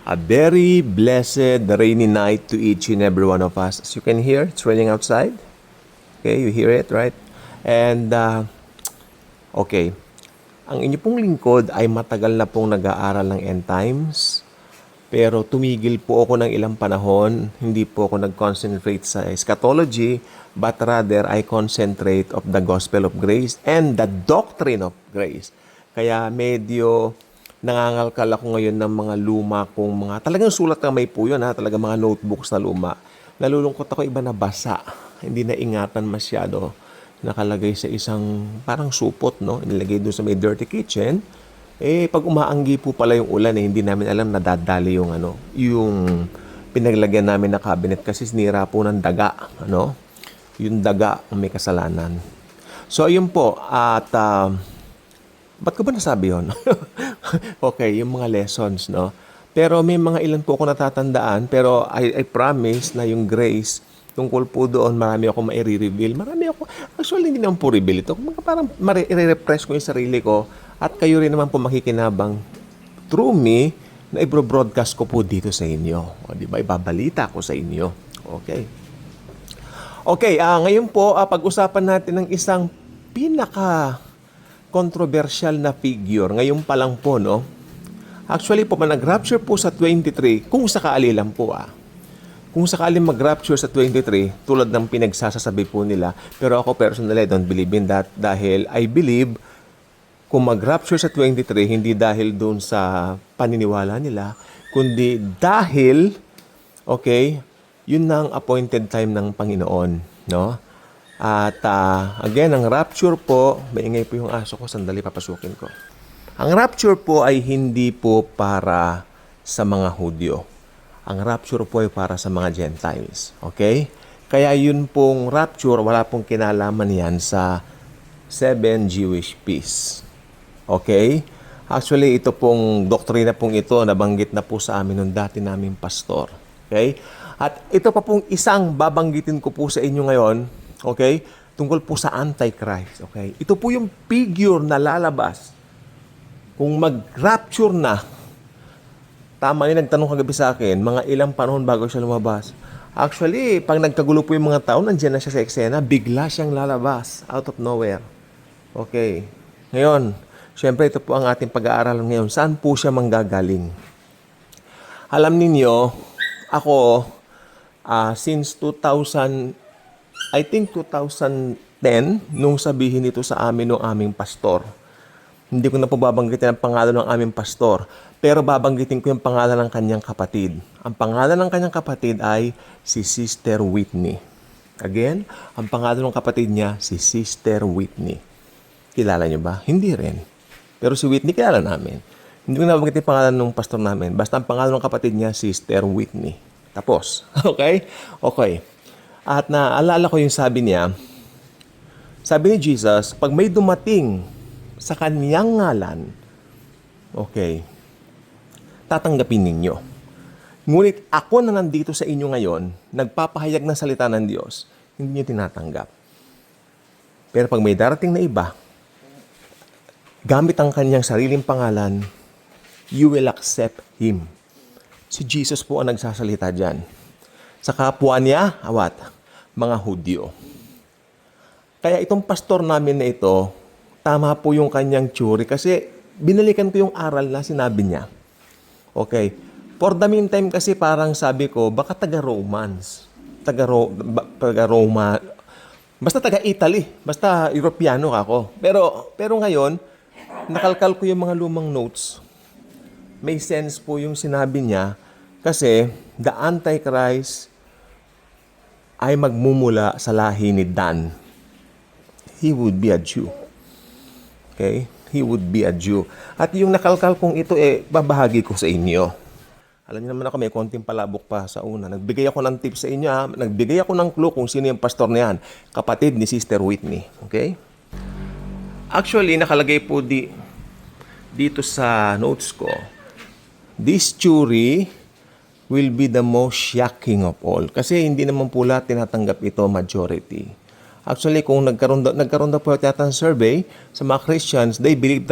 A very blessed rainy night to each and every one of us. As you can hear, it's raining outside. Okay, you hear it, right? And, okay. Ang inyo pong lingkod ay matagal na pong nag-aaral ng end times. Pero tumigil po ako ng ilang panahon. Hindi po ako nag-concentrate sa eschatology, but rather I concentrate of the gospel of grace and the doctrine of grace. Kaya medyo nangangalkal ako ngayon ng mga luma kong mga, talagang sulat na may po yun ha, talagang mga notebooks na luma. Nalulungkot ako iba na basa, hindi na ingatan masyado. Nakalagay sa isang parang supot, no? Nilagay doon sa may dirty kitchen. Pag umaanggi po pala yung ulan, hindi namin alam na dadali yung yung pinaglagyan namin na cabinet kasi sinira po ng daga, Yung daga ang may kasalanan. So, ayun po. At, ba't ko ba nasabi yun? Okay, yung mga lessons, no? Pero may mga ilan po ako natatandaan, pero I promise na yung grace, tungkol po doon, marami ako mai-reveal. Actually, hindi naman po reveal ito. Parang i-repress ko yung sarili ko at kayo rin naman po makikinabang through me na i-broadcast ko po dito sa inyo. O, di ba? Ibabalita ko sa inyo. Okay. Okay, ngayon po, pag-usapan natin ng isang pinaka-controversial na figure. Ngayon pa lang po, no? Actually po, nag-rapture po sa 23, kung sakali lang po, Kung sakaling mag-rapture sa 23, tulad ng pinagsasasabi po nila, pero ako personally, I don't believe in that dahil I believe kung mag-rapture sa 23, hindi dahil doon sa paniniwala nila, kundi dahil, okay, yun na ang appointed time ng Panginoon, no? At again, ang rapture po, maingay po yung aso ko, sandali papasukin ko. Ang rapture po ay hindi po para sa mga Hudyo. Ang rapture po ay para sa mga Gentiles. Okay? Kaya yun pong rapture, wala pong kinalaman yan sa 7 Jewish peace. Okay? Actually, ito pong doktrina pong ito, nabanggit na po sa amin nung dati naming pastor. Okay? At ito pa pong isang babanggitin ko po sa inyo ngayon, okay? Tungkol po sa Antichrist. Okay? Ito po yung figure na lalabas kung mag-rapture na. Tama yun, nagtanong kagabi sa akin, mga ilang panahon bago siya lumabas. Actually, pag nagkagulo po yung mga tao, nandiyan na siya sa eksena, bigla siyang lalabas, out of nowhere. Okay. Ngayon, syempre ito po ang ating pag-aaralan ngayon. Saan po siya manggagaling? Alam ninyo, ako, since 2000, I think 2010, nung sabihin ito sa amin ng aming pastor. Hindi ko na po babanggitin ang pangalan ng aming pastor, pero babanggitin ko yung pangalan ng kanyang kapatid. Ang pangalan ng kanyang kapatid ay si Sister Whitney. Again, ang pangalan ng kapatid niya, si Sister Whitney. Kilala niyo ba? Hindi rin. Pero si Whitney, kilala namin. Hindi ko na babanggitin yung pangalan ng pastor namin. Basta ang pangalan ng kapatid niya, Sister Whitney. Tapos. Okay? Okay. At naalala ko yung sabi niya, sabi ni Jesus, pag may dumating sa kanyang ngalan, okay, tatanggapin ninyo. Ngunit ako na nandito sa inyo ngayon, nagpapahayag ng salita ng Diyos, hindi nyo tinatanggap. Pero pag may darating na iba, gamit ang kanyang sariling pangalan, you will accept Him. Si Jesus po ang nagsasalita dyan. Sa kapwa niya, mga Hudyo. Kaya itong pastor namin na ito, tama po yung kanyang theory kasi binalikan ko yung aral na sinabi niya. Okay. For the meantime kasi parang sabi ko, baka taga-Romans. Taga-Roma. Basta taga-Italy. Basta Europeano ako. Pero ngayon, nakalkal ko yung mga lumang notes. May sense po yung sinabi niya kasi the Antichrist ay magmumula sa lahi ni Dan. He would be a Jew. Okay? He would be a Jew. At yung nakalkal kong ito, babahagi ko sa inyo. Alam niyo naman ako, may konting palabok pa sa una. Nagbigay ako ng tips sa inyo. Nagbigay ako ng clue kung sino yung pastor na yan. Kapatid ni Sister Whitney. Okay? Actually, nakalagay po dito sa notes ko, this theory will be the most shocking of all. Kasi hindi naman po lahat tinatanggap ito majority. Actually, kung nagkaroon na po yata ng survey sa mga Christians, they believe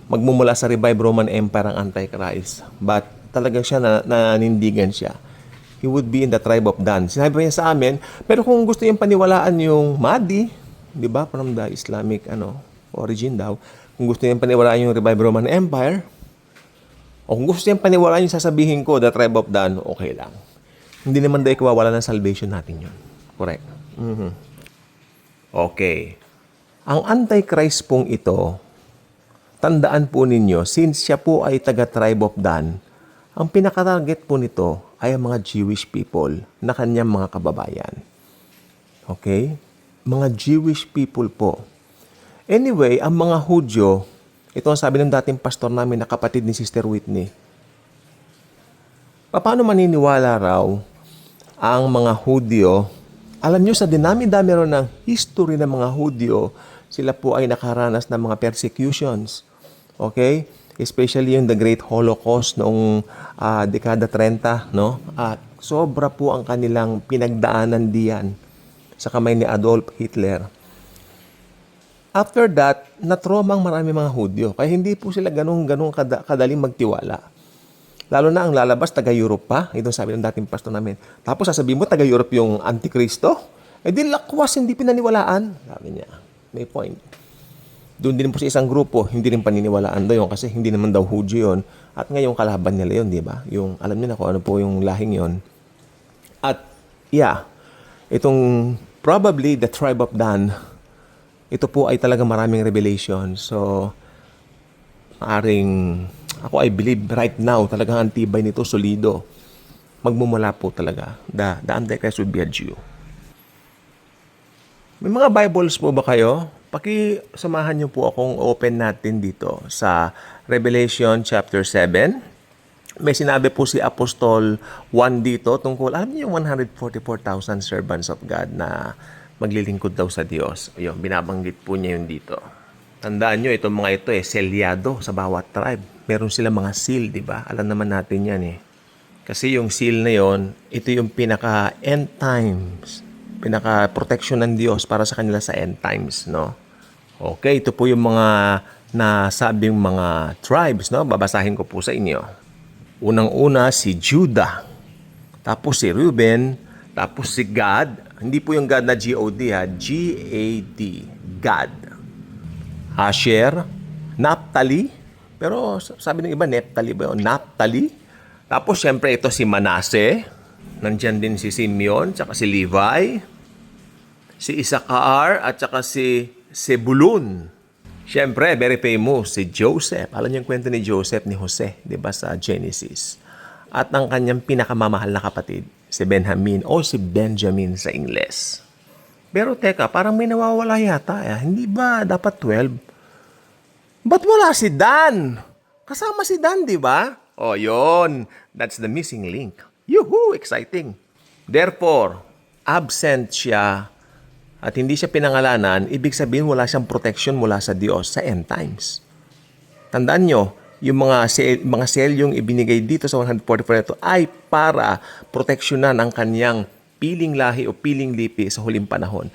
magmumula sa revived Roman Empire ang Antichrist. But talagang siya nanindigan siya, he would be in the tribe of Dan. Sinabi niya sa amin, pero kung gusto niyang paniwalaan yung Mahdi, di ba, from the Islamic origin daw, kung gusto niyang paniwalaan yung revived Roman Empire, o kung gusto niyang paniwalaan yung sasabihin ko, the tribe of Dan, okay lang. Hindi naman daw ikawawala ng salvation natin yun. Correct. Okay. Ang Antichrist pong ito, tandaan po ninyo, since siya po ay taga-tribe of Dan, ang pinaka-target po nito ay ang mga Jewish people na kanyang mga kababayan. Okay? Mga Jewish people po. Anyway, ang mga Hudyo, ito ang sabi ng dating pastor namin na kapatid ni Sister Whitney, paano maniniwala raw ang mga Hudyo? Alam nyo, sa dinami-dami raw ng history ng mga Hudyo, sila po ay nakaranas ng mga persecutions. Okay? Especially yung the Great Holocaust noong dekada 30, no? At sobra po ang kanilang pinagdaanan diyan sa kamay ni Adolf Hitler. After that, na-trauma ang marami mga Hudyo. Kaya hindi po sila ganun kadaling magtiwala. Lalo na ang lalabas, taga-Europe pa. Ito sabi ng dating pastor namin. Tapos sasabihin mo, taga-Europe yung Antikristo? Eh di lakwas, hindi pinaniwalaan. Sabi niya, may point. Doon din po sa isang grupo, hindi rin paniniwalaan daw yun kasi hindi naman daw Hudyo yun. At ngayon kalaban nila yun, di ba? Yung, alam niyo na kung ano po yung lahing yun. At, yeah, itong probably the tribe of Dan, ito po ay talaga maraming revelation. So, ako I believe right now, talagang antibay nito, solido. Magmumula po talaga. The Antichrist would be a Jew. May mga Bibles po ba kayo? Pakisamahan niyo po akong open natin dito sa Revelation chapter 7. May sinabi po si Apostol Juan dito tungkol, alam niyo yung 144,000 servants of God na maglilingkod daw sa Diyos. Ayun, binabanggit po niya yun dito. Tandaan nyo, itong mga ito selyado sa bawat tribe. Meron sila mga seal, di ba? Alam naman natin yan Kasi yung seal na yon, ito yung pinaka-end times. Pinaka-protection ng Diyos para sa kanila sa end times, no? Okay, ito po yung mga nasabing mga tribes, no? Babasahin ko po sa inyo. Unang-una si Judah. Tapos si Reuben. Tapos si Gad. Hindi po yung God na G-O-D G-A-D. Gad. Asher. Naphtali. Pero sabi ng iba, Nephtali ba yun? Naphtali. Tapos syempre ito si Manasseh. Nandyan din si Simeon, tsaka si Levi. Si Issachar, at tsaka si Zebulun. Syempre, very famous, si Joseph. Alam niyo yung kwento ni Joseph, ni Jose, di ba, sa Genesis. At ang kanyang pinakamamahal na kapatid, si Benjamin o si Benjamin sa Ingles. Pero teka, parang may nawawala yata. Hindi ba dapat 12? Ba't wala si Dan? Kasama si Dan, di ba? O, yun. That's the missing link. Yuhu! Exciting. Therefore, absent siya at hindi siya pinangalanan, ibig sabihin wala siyang protection mula sa Diyos sa end times. Tandaan nyo, yung mga selyong ibinigay dito sa 144 ito ay para proteksyonan ang kanyang piling lahi o piling lipi sa huling panahon.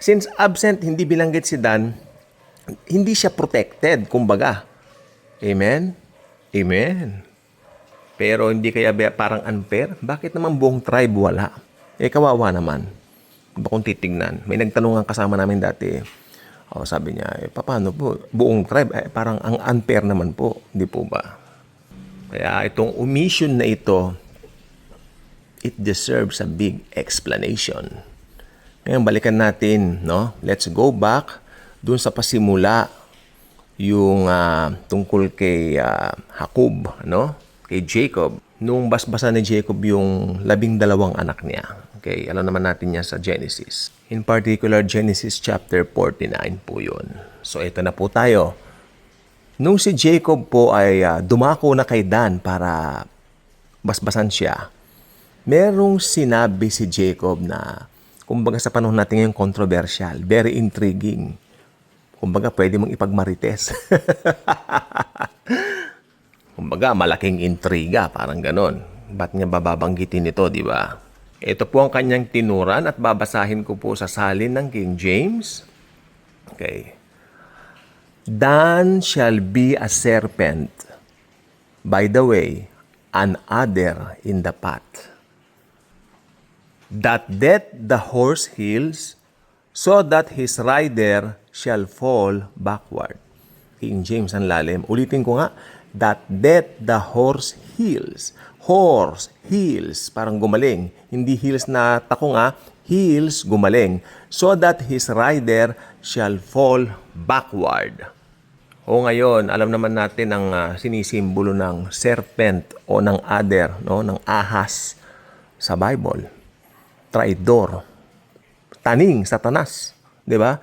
Since absent, hindi bilanggit si Dan, hindi siya protected, kumbaga. Amen? Amen. Pero hindi kaya parang unfair? Bakit naman buong tribe wala? Kawawa naman. Ba kung titignan? May nagtanungan kasama namin dati. Sabi niya, paano po? Buong tribe, parang ang unfair naman po. Hindi po ba? Kaya itong omission na ito, it deserves a big explanation. Ngayon, balikan natin, no? Let's go back dun sa pasimula yung tungkol kay Jacob, no? Kay Jacob. Nung basbasan ni Jacob yung 12 anak niya. Okay, alam naman natin yan sa Genesis. In particular, Genesis chapter 49 po yun. So, ito na po tayo. Nung si Jacob po ay dumako na kay Dan para basbasan siya, merong sinabi si Jacob na, kumbaga sa panahon natin ngayon, controversial, very intriguing. Kumbaga, pwede mong ipagmarites. Kumbaga, malaking intriga, parang ganon. Ba't niya bababanggitin ito, di ba? Ito po ang kanyang tinuran at babasahin ko po sa salin ng King James. Okay. Dan shall be a serpent. By the way, an adder in the path, that death the horse heals, so that his rider shall fall backward. King James ang lalim. Ulitin ko nga, that death the horse heals. Horse, heals, parang gumaling. Hindi heals na tako nga, heals, gumaling. So that his rider shall fall backward. O ngayon, alam naman natin ang sinisimbolo ng serpent o ng adder, no? Ng ahas sa Bible. Traidor. Taning, Satanas. Di ba?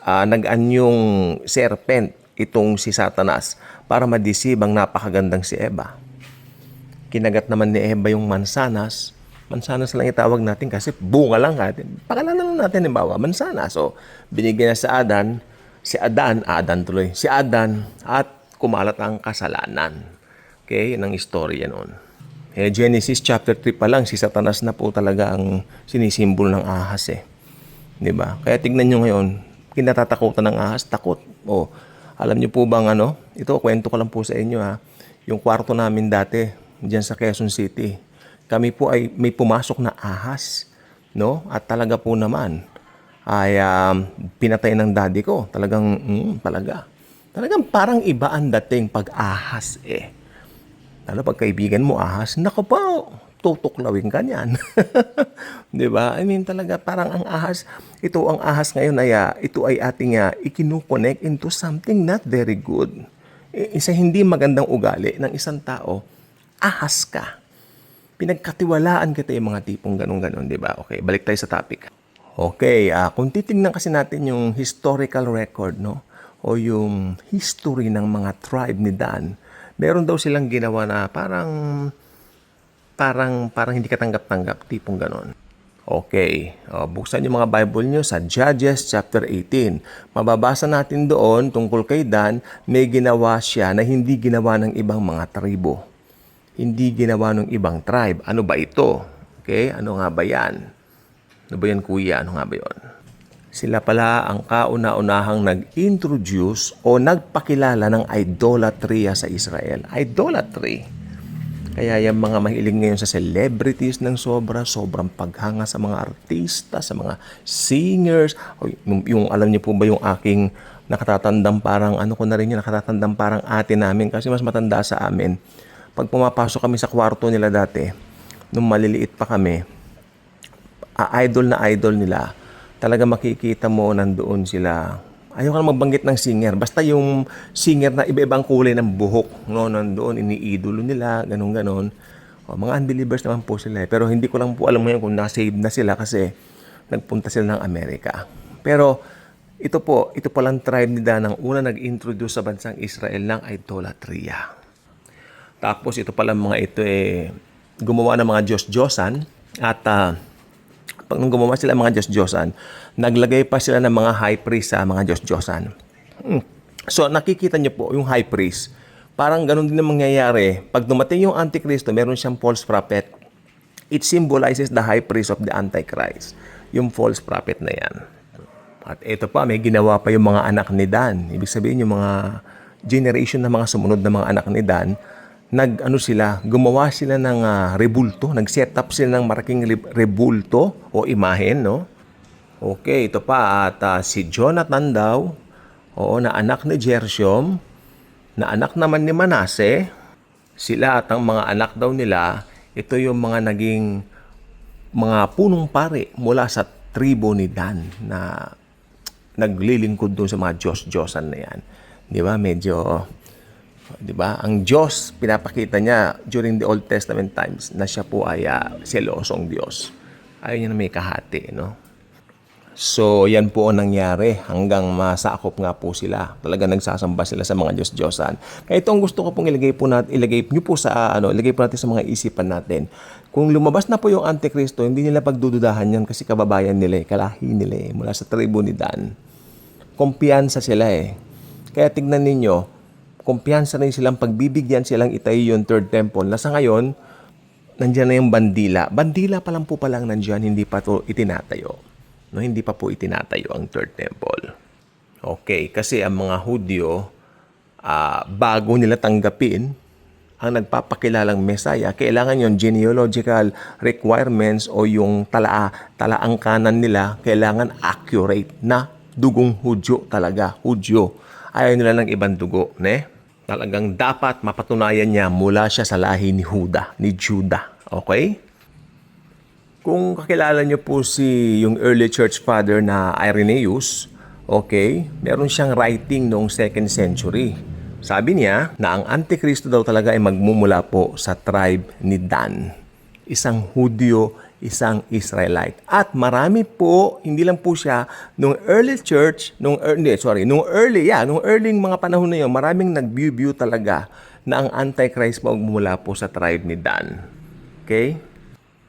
Nag-anyong serpent itong si Satanas para ma-deceive ang napakagandang si Eva. Kinagat naman ni Eva yung mansanas. Mansanas lang itawag natin kasi bunga lang natin. Pakalanan natin, halimbawa, mansanas. So, binigyan na sa Adan, si Adan at kumalat ang kasalanan. Okay, yan ang istorya noon. Genesis chapter 3 pa lang, si Satanas na po talaga ang sinisimbolo ng ahas eh. Di ba? Kaya tignan nyo ngayon, kinatatakutan ng ahas, takot. O, alam nyo po bang ito, kwento ko lang po sa inyo ha. Yung kwarto namin dati, diyan sa Quezon City, kami po ay may pumasok na ahas, no? At talaga po naman ay pinatay ng daddy ko. Talagang Talagang parang iba ang dating pag ahas eh. Lalo pag kaibigan mo ahas, naku po, tutuklawin ka niyan. 'Di ba? I mean talaga parang ang ahas, ito ang ahas ngayon ay ito ay ating ikinu-connect into something not very good. Isa hindi magandang ugali ng isang tao, ahas ka. Pinagkatiwalaan kita yung mga tipong ganun-ganon, di ba? Okay, balik tayo sa topic. Okay, kung titingnan kasi natin yung historical record, no? O yung history ng mga tribe ni Dan, meron daw silang ginawa na parang hindi katanggap-tanggap, tipong ganon. Okay, buksan yung mga Bible nyo sa Judges chapter 18. Mababasa natin doon tungkol kay Dan, may ginawa siya na hindi ginawa ng ibang mga tribo. Hindi ginawa ng ibang tribe. Ano ba ito? Okay, ano nga ba yan? Ano ba yan, kuya? Ano nga ba yun? Sila pala ang kauna-unahang nag-introduce o nagpakilala ng idolatria sa Israel. Idolatry. Kaya yung mga mahilig ngayon sa celebrities ng sobrang paghanga sa mga artista, sa mga singers. Yung alam niyo po ba yung aking nakatatandang parang, nakatatandang parang ate namin kasi mas matanda sa amin. Pag pumapasok kami sa kwarto nila dati, nung maliliit pa kami, idol nila, talaga makikita mo nandoon sila. Ayaw ka na magbanggit ng singer. Basta yung singer na iba-ibang kulay ng buhok, no, nandoon, iniidolo nila, ganun-ganon. Mga unbelievers naman po sila. Pero hindi ko lang po alam ngayon kung na-save na sila kasi nagpunta sila ng Amerika. Pero ito palang tribe ni Dan ang una nag-introduce sa bansang Israel ng idolatria. Tapos ito pala mga ito gumawa ng mga Diyos-Diyosan at pag nung gumawa sila mga Diyos-Diyosan, naglagay pa sila ng mga high priest sa mga Diyos-Diyosan. So nakikita niyo po yung high priest, parang ganun din ang mangyayari. Pag dumating yung Antikristo, meron siyang false prophet. It symbolizes the high priest of the Antichrist. Yung false prophet na yan. At ito pa, may ginawa pa yung mga anak ni Dan. Ibig sabihin yung mga generation na mga sumunod na mga anak ni Dan, gumawa sila ng rebulto, nag-set up sila ng malaking rebulto o imahen, no? Okay, ito pa at si Jonathan daw, na anak ni Gershom, na anak naman ni Manase, sila at ang mga anak daw nila, ito yung mga naging mga punong pari mula sa tribo ni Dan na naglilingkod doon sa mga Diyos-Diyosan na yan. Di ba? Di ba? Ang Diyos, pinapakita niya during the Old Testament times na siya po ay selosong Diyos. Ayaw niya na may kahati, no? So, yan po ang nangyari hanggang masakop nga po sila. Talaga nagsasamba sila sa mga Diyos-Diyosan. Kaya ito ang gusto ko pong ilagay po natin sa mga isipan natin. Kung lumabas na po yung Antikristo, hindi nila pagdududahan yan kasi kababayan nila, kalahi nila mula sa tribo ni Dan. Kumpiyansa sila Kaya tignan ninyo, kumpiyansa rin silang pagbibigyan silang itayo yung third temple. Nasa ngayon, nandiyan na yung bandila. Bandila pa lang po palang nandiyan, hindi pa to itinatayo. No, hindi pa po itinatayo ang third temple. Okay, kasi ang mga Hudyo, bago nila tanggapin ang nagpapakilalang Messiah, kailangan yung genealogical requirements o yung talaang kanan nila, kailangan accurate na dugong Hudyo talaga, Hudyo. Ayaw nila ng ibang dugo, ne? Talagang dapat mapatunayan niya mula siya sa lahi ni Judah. Okay? Kung kakilala niyo po yung early church father na Irenaeus, okay, meron siyang writing noong 2nd century. Sabi niya na ang Antikristo daw talaga ay magmumula po sa tribe ni Dan. Isang Hudyo, isang Israelite. At marami po, hindi lang po siya, nung early church, nung early mga panahon na yun, maraming nag-view talaga na ang Antichrist magmumula po sa tribe ni Dan. Okay?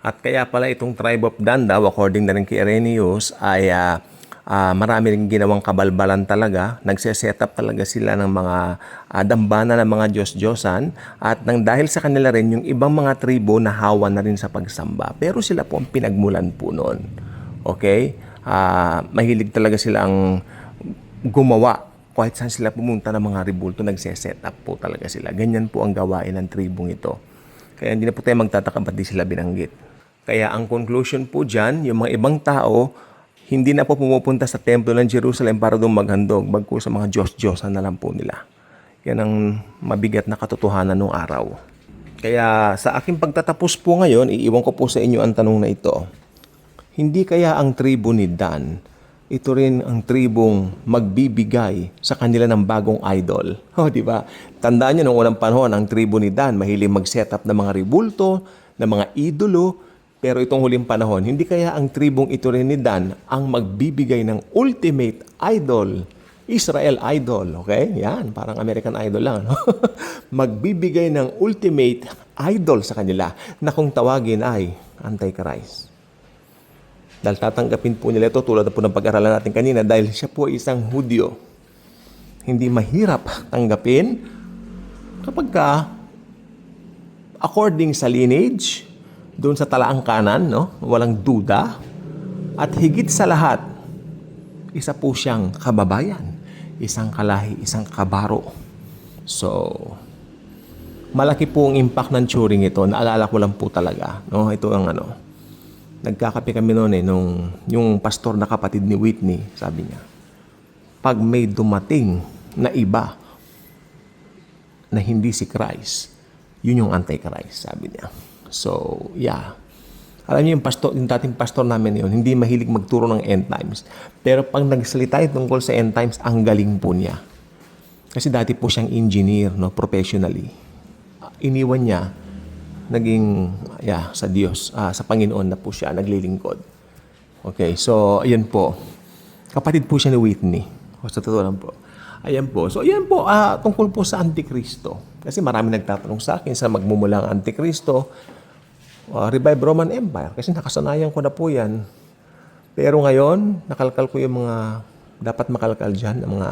At kaya pala itong tribe of Dan daw, according na rin kay Irenaeus, ay marami rin ginawang kabalbalan talaga. Nagse-set up talaga sila ng mga dambana ng mga Diyos-Diyosan. At nang dahil sa kanila rin, yung ibang mga tribo nahawa na rin sa pagsamba. Pero sila po ang pinagmulan po noon. Okay? Mahilig talaga silang gumawa. Kahit saan sila pumunta ng mga ribulto, nagse-set up po talaga sila. Ganyan po ang gawain ng tribong ito. Kaya hindi na po tayo magtataka ba't di sila binanggit. Kaya ang conclusion po dyan, yung mga ibang tao, hindi na po pumupunta sa templo ng Jerusalem para doon maghandog, bagko sa mga Diyos-Diyosan na lang po nila. Yan ang mabigat na katotohanan ng araw. Kaya sa aking pagtatapos po ngayon, iiwan ko po sa inyo ang tanong na ito. Hindi kaya ang tribo ni Dan, ito rin ang tribong magbibigay sa kanila ng bagong idol? Di ba? Tandaan niyo, noong unang panahon, ang tribo ni Dan, mahilig mag-set up ng mga ribulto, ng mga idolo. Pero itong huling panahon, hindi kaya ang tribong ito rin ni Dan ang magbibigay ng ultimate idol, Israel idol, okay? Yan, parang American Idol lang, no? Magbibigay ng ultimate idol sa kanila na kung tawagin ay Antichrist. Dahil tatanggapin po nila ito tulad po ng pag-aralan natin kanina dahil siya po isang Hudyo. Hindi mahirap tanggapin kapag according sa lineage, doon sa talaang kanan, no? Walang duda. At higit sa lahat, isa po siyang kababayan, isang kalahi, isang kabaro. So, malaki po ang impact ng Turing ito. Naalala ko lang po talaga, no? Ito ang nagkakape kami noon yung pastor na kapatid ni Whitney, sabi niya, pag may dumating na iba na hindi si Christ, yun yung Antichrist, sabi niya. So, yeah. Alam niyo yung dating pastor namin yun, hindi mahilig magturo ng end times. Pero pag nagsalita tungkol sa end times, ang galing po niya. Kasi dati po siyang engineer, no, professionally. Iniwan niya, naging, sa Diyos, sa Panginoon na po siya, naglilingkod. Okay, so, ayan po. Kapatid po siya ni Whitney. Sa totoo lang po. Ayan po. So, ayan po, tungkol po sa Antikristo. Kasi marami nagtatanong sa akin sa magmumula ang Antikristo. Revive Roman Empire. Kasi nakasanayan ko na po yan. Pero ngayon, nakalkal ko yung mga dapat makalkal dyan. Mga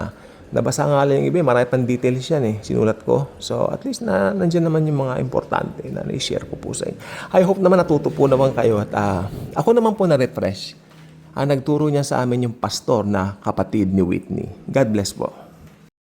nabasa nga lang yung iba. Marami pang details yan sinulat ko. So at least nandiyan naman yung mga importante na i-share ko po sa inyo. I hope naman natuto po naman kayo. At ako naman po na-refresh. Nagturo niya sa amin yung pastor na kapatid ni Whitney. God bless po.